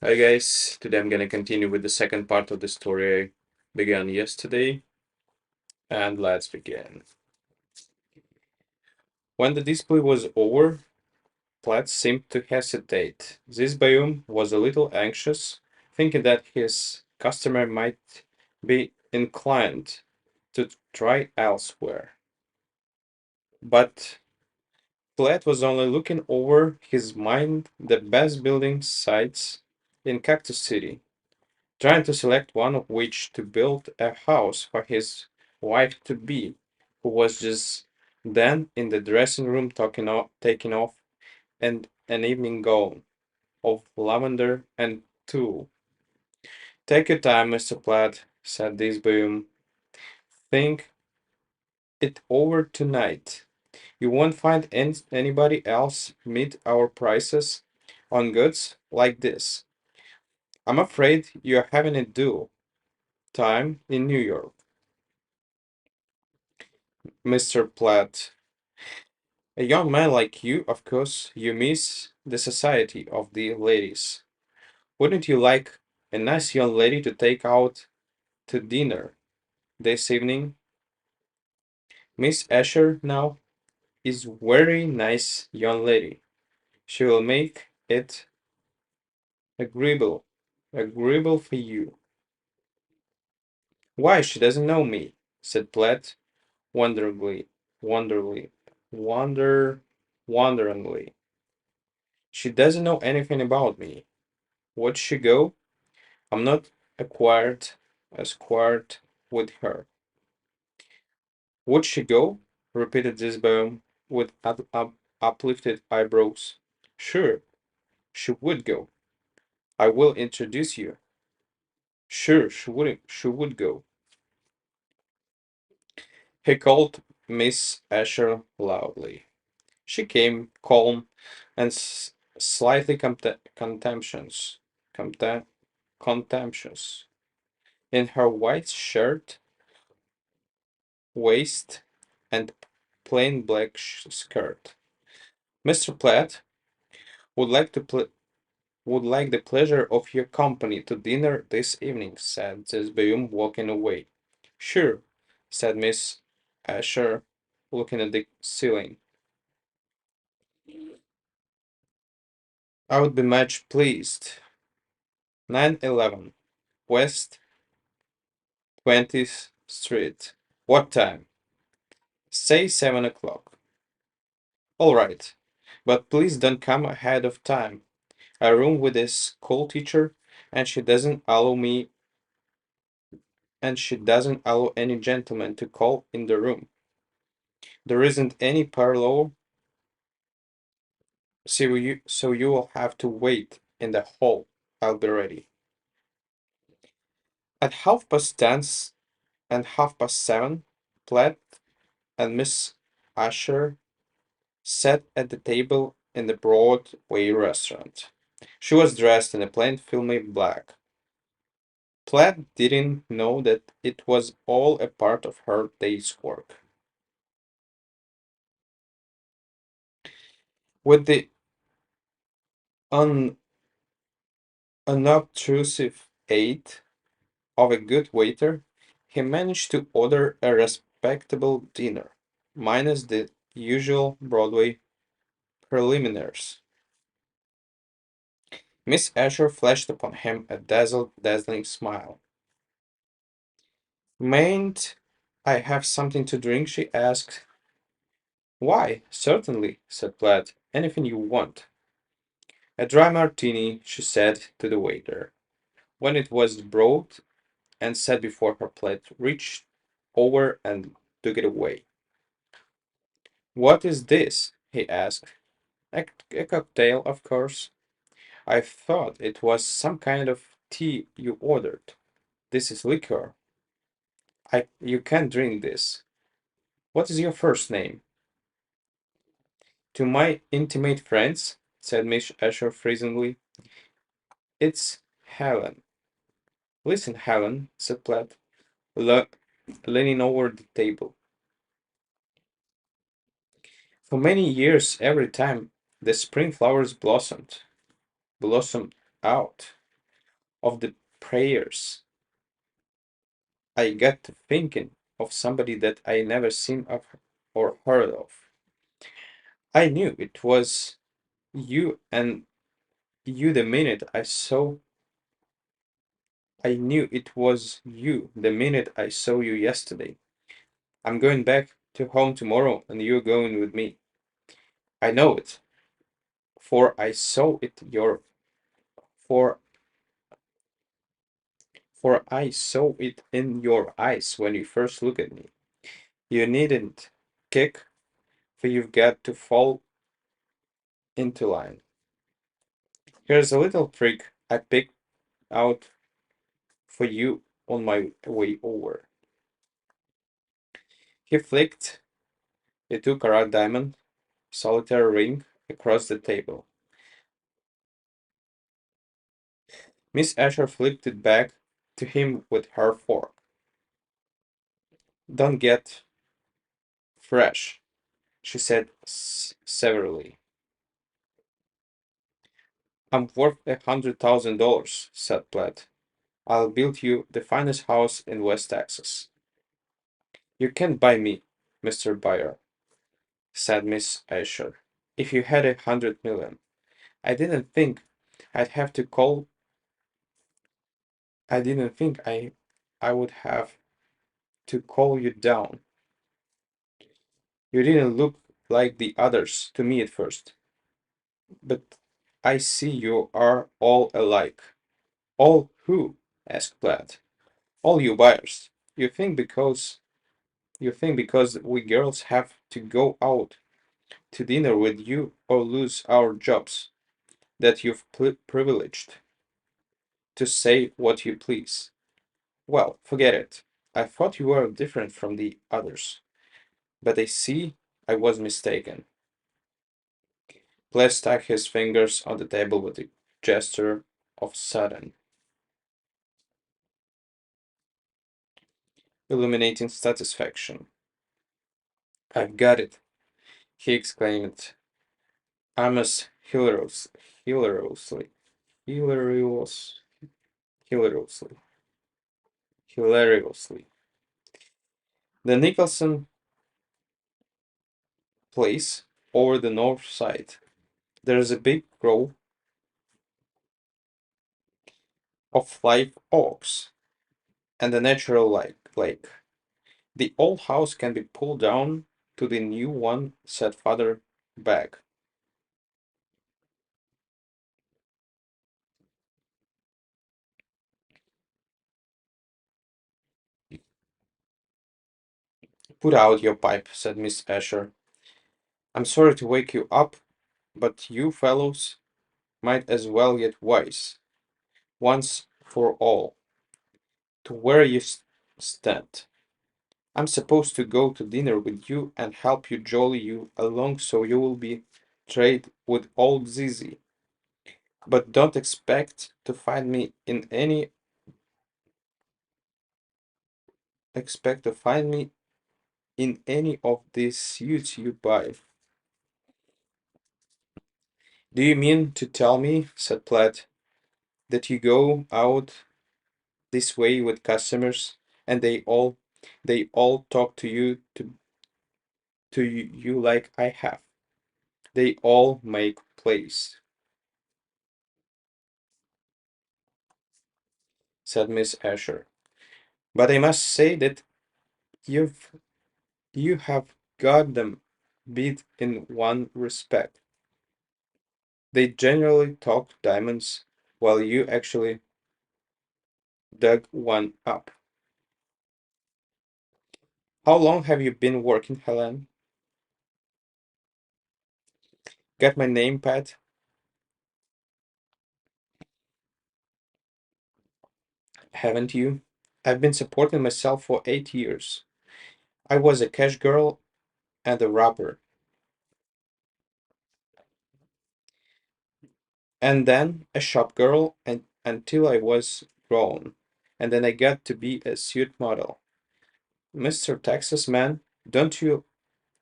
Hi guys, today I'm gonna continue with the second part of the story I began yesterday, and let's begin. When the display was over, Platt seemed to hesitate. This Bayum was a little anxious, thinking that his customer might be inclined to try elsewhere. But Platt was only looking over his mind the best building sites in Cactus City, trying to select one of which to build a house for his wife to be, who was just then in the dressing room taking off an evening gown of lavender and tulle. Take your time, Mr. Platt, said Disboom. Think it over tonight. You won't find anybody else meet our prices on goods like this. I'm afraid you're having a dull time in New York, Mr. Platt. A young man like you, of course, you miss the society of the ladies. Wouldn't you like a nice young lady to take out to dinner this evening? Miss Asher, now, is very nice young lady. She will make it agreeable, agreeable for you. Why, she doesn't know me, said Platt, wonderingly, wonderly, wonderingly. She doesn't know anything about me. Would she go? I'm not acquired with her. Would she go? Repeated Gisbone with uplifted eyebrows. Sure, she would go. I will introduce you. Sure, she would go. He called Miss Asher loudly. She came, calm and slightly contempt- contemptuous, in her white shirt, waist, and plain black skirt. Mr. Platt would like to would like the pleasure of your company to dinner this evening, said Zesbeum, walking away. Sure, said Miss Asher, looking at the ceiling. I would be much pleased. 911 West 20th Street. What time? Say 7 o'clock. All right, but please don't come ahead of time. I room with a school teacher, and she doesn't allow any gentleman to call in the room. There isn't any parlor, so you will have to wait in the hall. I'll be ready. At 10:30 and 7:30, Platt and Miss Asher sat at the table in the Broadway restaurant. She was dressed in a plain filmy black. Platt didn't know that it was all a part of her day's work. With the un- unobtrusive aid of a good waiter, he managed to order a respectable dinner, minus the usual Broadway preliminaries. Miss Asher flashed upon him a dazzling smile. Mayn't I have something to drink? She asked. Why, certainly, said Platt. Anything you want. A dry martini, she said to the waiter. When it was brought and set before her, Platt reached over and took it away. What is this? He asked. A cocktail, of course. I thought it was some kind of tea you ordered. This is liquor. You can't drink this. What is your first name? To my intimate friends, said Miss Asher freezingly, it's Helen. Listen, Helen, said Platt, le- leaning over the table. For many years, every time the spring flowers blossomed out, of the prayers. I got to thinking of somebody that I never seen of or heard of. I knew it was you and you the minute I knew it was you the minute I saw you yesterday. I'm going back to home tomorrow and you're going with me. I know it, for I saw it your for for I saw it in your eyes when you first looked at me. You needn't kick, for you've got to fall into line. Here's a little trick I picked out for you on my way over. He flicked a 2 carat diamond solitaire ring across the table. Miss Asher flipped it back to him with her fork. Don't get fresh, she said severely. I'm worth $100,000, said Platt. I'll build you the finest house in West Texas. You can't buy me, Mr. Buyer, said Miss Asher. If you had 100 million, I didn't think I'd have to call. I didn't think I would have to call you down. You didn't look like the others to me at first, but I see you are all alike. All who? Asked Platt. All you buyers. You think because we girls have to go out to dinner with you or lose our jobs that you've privileged to say what you please. Well, forget it. I thought you were different from the others, but I see I was mistaken. Platt stuck his fingers on the table with a gesture of sudden, illuminating satisfaction. I've got it, he exclaimed, almost hilariously, hilarious, hilariously, hilariously. The Nicholson place over the north side. There's a big grove of live oaks and a natural lake. The old house can be pulled down to the new one, said Father Bag. Put out your pipe, said Miss Asher. I'm sorry to wake you up, but you fellows might as well get wise, once for all, to where you stand. I'm supposed to go to dinner with you and help you jolly you along so you will be trade with old Zizi. But don't expect to find me in any of these suits you buy. Do you mean to tell me, said Platt, that you go out this way with customers and they all talk to you like I have. They all make plays, said Miss Asher. But I must say that you've you have got them beat in one respect. They generally talk diamonds while you actually dug one up. How long have you been working, Helen? Got my name, Pat? Haven't you? I've been supporting myself for 8 years. I was a cash girl and a rapper, and then a shop girl and until I was grown. And then I got to be a suit model. Mr. Texas man, don't you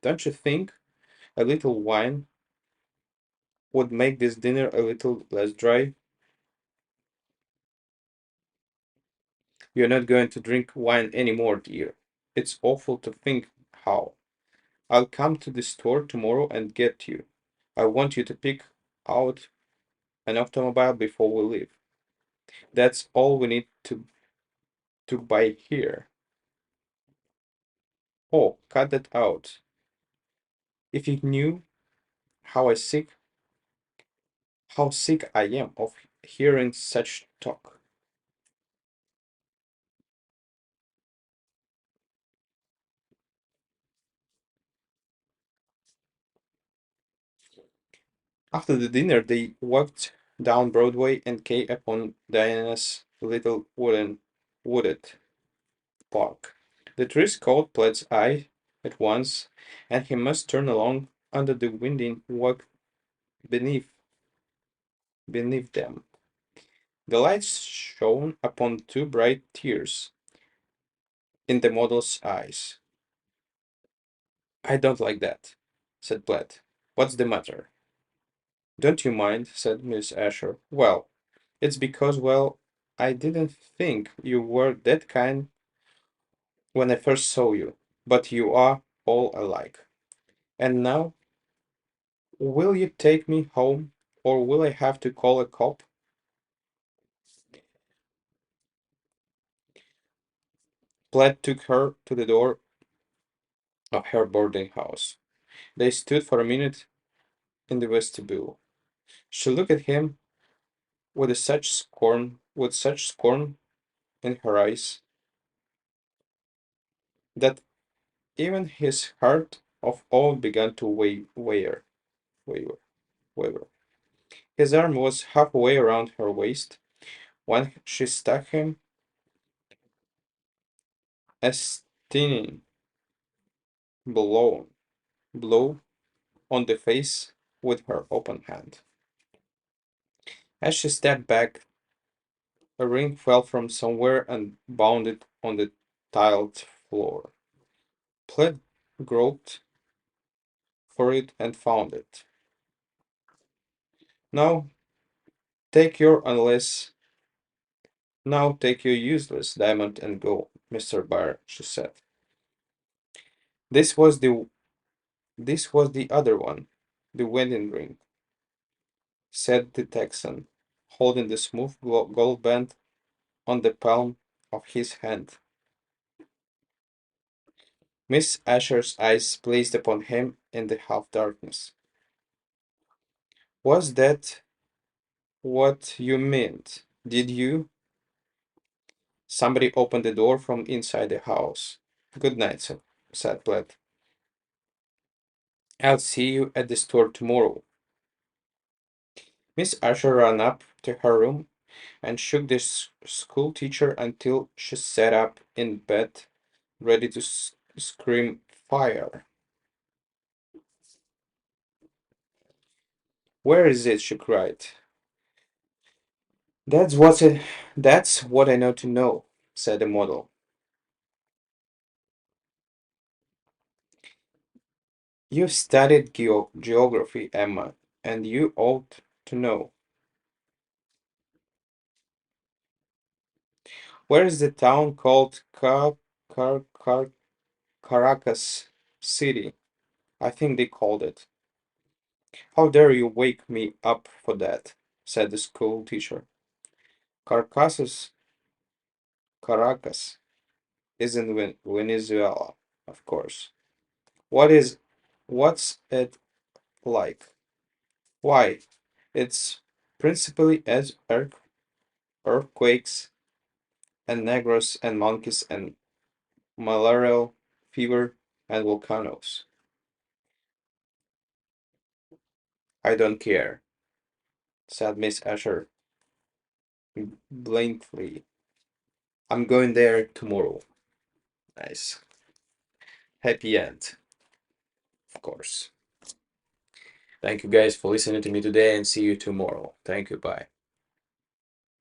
think a little wine would make this dinner a little less dry? You're not going to drink wine anymore, dear. It's awful to think how. I'll come to the store tomorrow and get you. I want you to pick out an automobile before we leave. That's all we need to buy here. Oh, cut that out. If you knew how I sick how sick I am of hearing such talk. After the dinner, they walked down Broadway and came upon Diana's little wooded park. The trees caught Plaid's eye at once, and he must turn along under the winding walk beneath beneath them. The lights shone upon two bright tears in the model's eyes. I don't like that, said Plaid. What's the matter? Don't you mind, said Miss Asher. Well, it's because, well, I didn't think you were that kind when I first saw you, but you are all alike. And now, will you take me home, or will I have to call a cop? Plaid took her to the door of her boarding house. They stood for a minute in the vestibule. She looked at him with such scorn in her eyes, that even his heart of old began to waver, waver. His arm was halfway around her waist when she struck him a stinging blow, blow on the face with her open hand. As she stepped back, a ring fell from somewhere and bounded on the tiled floor. Plaid groped for it and found it. Now take your unless now take your useless diamond and go, Mr. Barr, she said. This was the this was the other one, the wedding ring, said the Texan, holding the smooth gold band on the palm of his hand. Miss Asher's eyes blazed upon him in the half darkness. Was that what you meant? Did you? Somebody opened the door from inside the house. Good night, said Platt. I'll see you at the store tomorrow. Miss Asher ran up to her room and shook the school teacher until she sat up in bed, ready to scream fire. Where is it? She cried. That's what it, that's what I know to know, said the model. You've studied geography, Emma, and you ought to know. Where is the town called Caracas City? I think they called it. How dare you wake me up for that? Said the school teacher. Caracas, Caracas is in Venezuela, of course. What is, what's it like? Why, it's principally as earthquakes and negros and monkeys and malarial fever and volcanoes. I don't care, said Miss Asher blankly. I'm going there tomorrow. Nice. Happy end, of course. Thank you guys for listening to me today and see you tomorrow. Thank you. Bye.